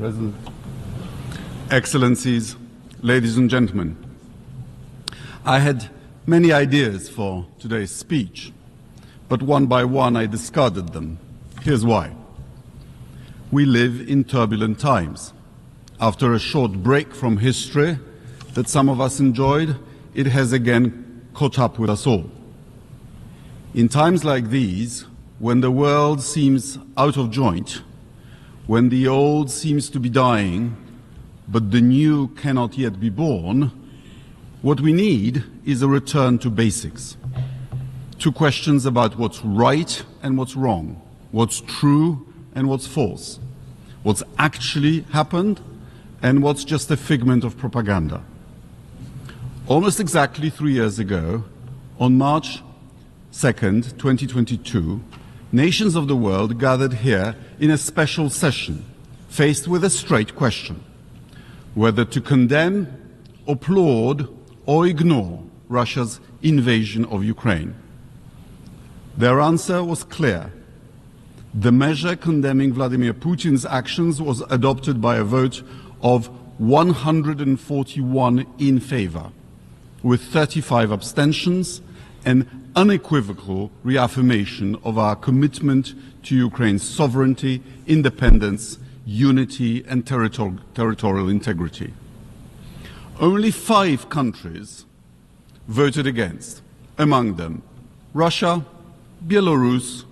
President, Excellencies, ladies and gentlemen, I had many ideas for today's speech, but one by one I discarded them. Here's why. We live in turbulent times. After a short break from history that some of us enjoyed, it has again caught up with us all. In times like these, when the world seems out of joint, when the old seems to be dying, but the new cannot yet be born, what we need is a return to basics. To questions about what's right and what's wrong, what's true and what's false, what's actually happened and what's just a figment of propaganda. Almost exactly 3 years ago, on March 2nd, 2022, nations of the world gathered here in a special session, faced with a straight question: whether to condemn, applaud, or ignore Russia's invasion of Ukraine. Their answer was clear. The measure condemning Vladimir Putin's actions was adopted by a vote of 141 in favor, with 35 abstentions, and unequivocal reaffirmation of our commitment to Ukraine's sovereignty, independence, unity and territorial integrity. Only 5 countries voted against, among them Russia, Belarus,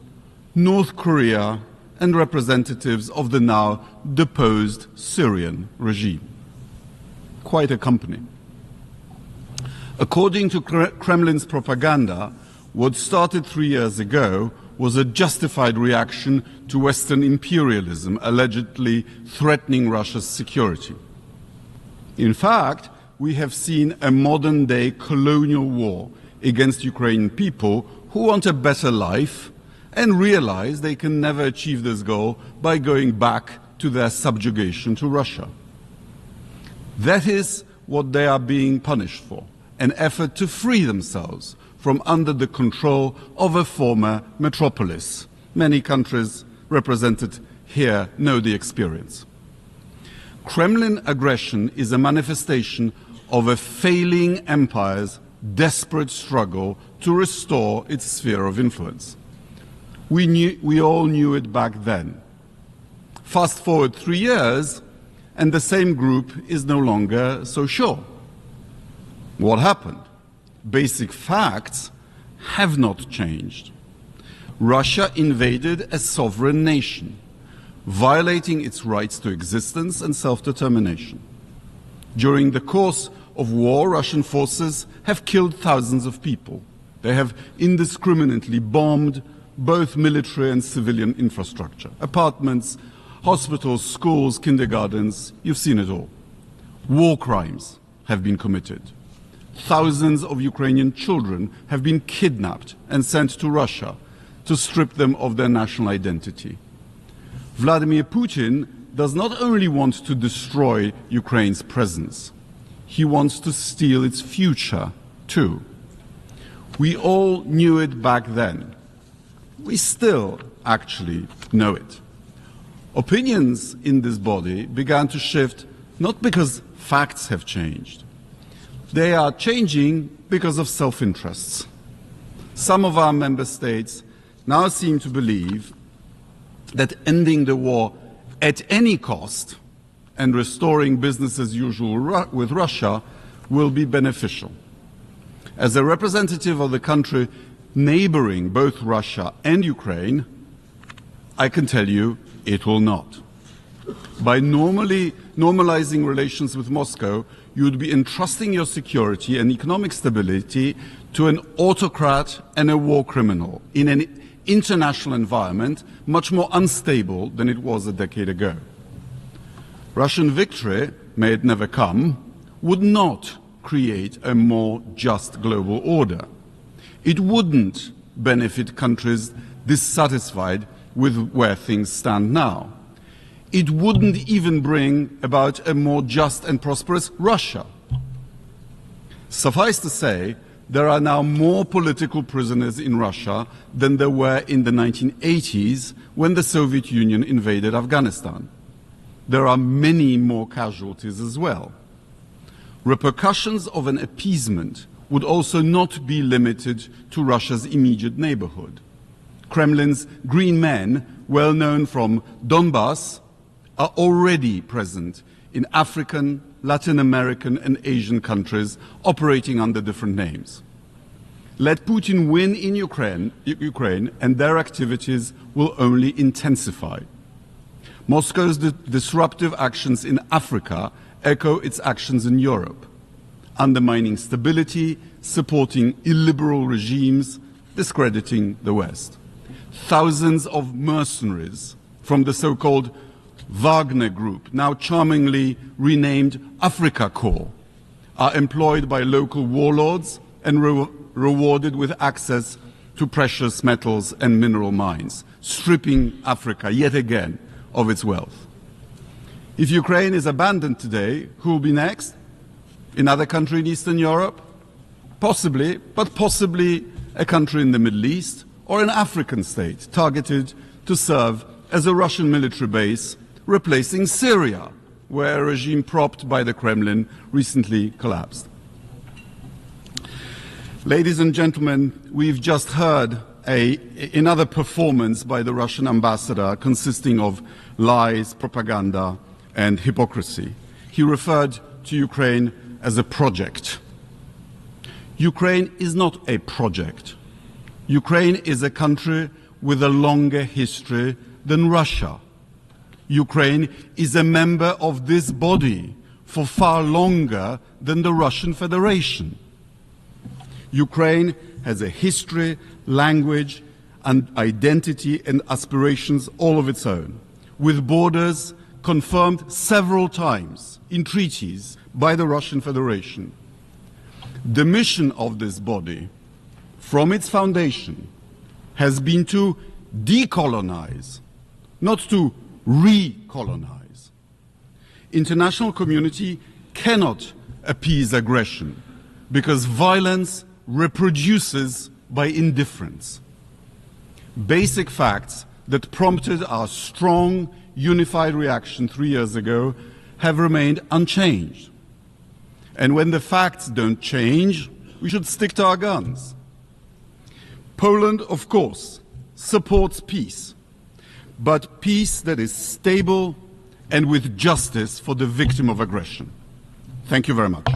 North Korea and representatives of the now deposed Syrian regime. Quite a company. According to Kremlin's propaganda, what started 3 years ago was a justified reaction to Western imperialism allegedly threatening Russia's security. In fact, we have seen a modern-day colonial war against Ukrainian people who want a better life and realize they can never achieve this goal by going back to their subjugation to Russia. That is what they are being punished for, an effort to free themselves from under the control of a former metropolis. Many countries represented here know the experience. Kremlin aggression is a manifestation of a failing empire's desperate struggle to restore its sphere of influence. We all knew it back then. Fast forward 3 years, and the same group is no longer so sure. What happened? Basic facts have not changed. Russia invaded a sovereign nation, violating its rights to existence and self-determination. During the course of war, Russian forces have killed thousands of people. They have indiscriminately bombed both military and civilian infrastructure, apartments, hospitals, schools, kindergartens, you've seen it all. War crimes have been committed. Thousands of Ukrainian children have been kidnapped and sent to Russia to strip them of their national identity. Vladimir Putin does not only want to destroy Ukraine's presence, he wants to steal its future too. We all knew it back then. We still actually know it. Opinions in this body began to shift not because facts have changed. They are changing because of self-interests. Some of our member states now seem to believe that ending the war at any cost and restoring business as usual with Russia will be beneficial. As a representative of the country neighboring both Russia and Ukraine, I can tell you it will not. By normalizing relations with Moscow, you would be entrusting your security and economic stability to an autocrat and a war criminal in an international environment much more unstable than it was a decade ago. Russian victory, may it never come, would not create a more just global order. It wouldn't benefit countries dissatisfied with where things stand now. It wouldn't even bring about a more just and prosperous Russia. Suffice to say, there are now more political prisoners in Russia than there were in the 1980s when the Soviet Union invaded Afghanistan. there are many more casualties as well. Repercussions of an appeasement would also not be limited to Russia's immediate neighborhood. Kremlin's green men, well known from Donbass, are already present in African, Latin American and Asian countries operating under different names. Let Putin win in Ukraine and their activities will only intensify. Moscow's disruptive actions in Africa echo its actions in Europe, undermining stability, supporting illiberal regimes, discrediting the West. Thousands of mercenaries from the so-called Wagner Group, now charmingly renamed Afrika Korps, are employed by local warlords and rewarded with access to precious metals and mineral mines, stripping Africa yet again of its wealth. If Ukraine is abandoned today, who will be next? Another country in Eastern Europe? Possibly, but possibly a country in the Middle East or an African state targeted to serve as a Russian military base, replacing Syria, where a regime propped by the Kremlin recently collapsed. Ladies and gentlemen, we've just heard another performance by the Russian ambassador consisting of lies, propaganda, and hypocrisy. He referred to Ukraine as a project. Ukraine is not a project. Ukraine is a country with a longer history than Russia. Ukraine is a member of this body for far longer than the Russian Federation. Ukraine has a history, language, and identity and aspirations all of its own, with borders confirmed several times in treaties by the Russian Federation. The mission of this body, from its foundation, has been to decolonize, not to recolonize. International community cannot appease aggression because violence reproduces by indifference. Basic facts that prompted our strong, unified reaction 3 years ago have remained unchanged. And when the facts don't change, we should stick to our guns. Poland, of course, supports peace, but peace that is stable and with justice for the victim of aggression. Thank you very much.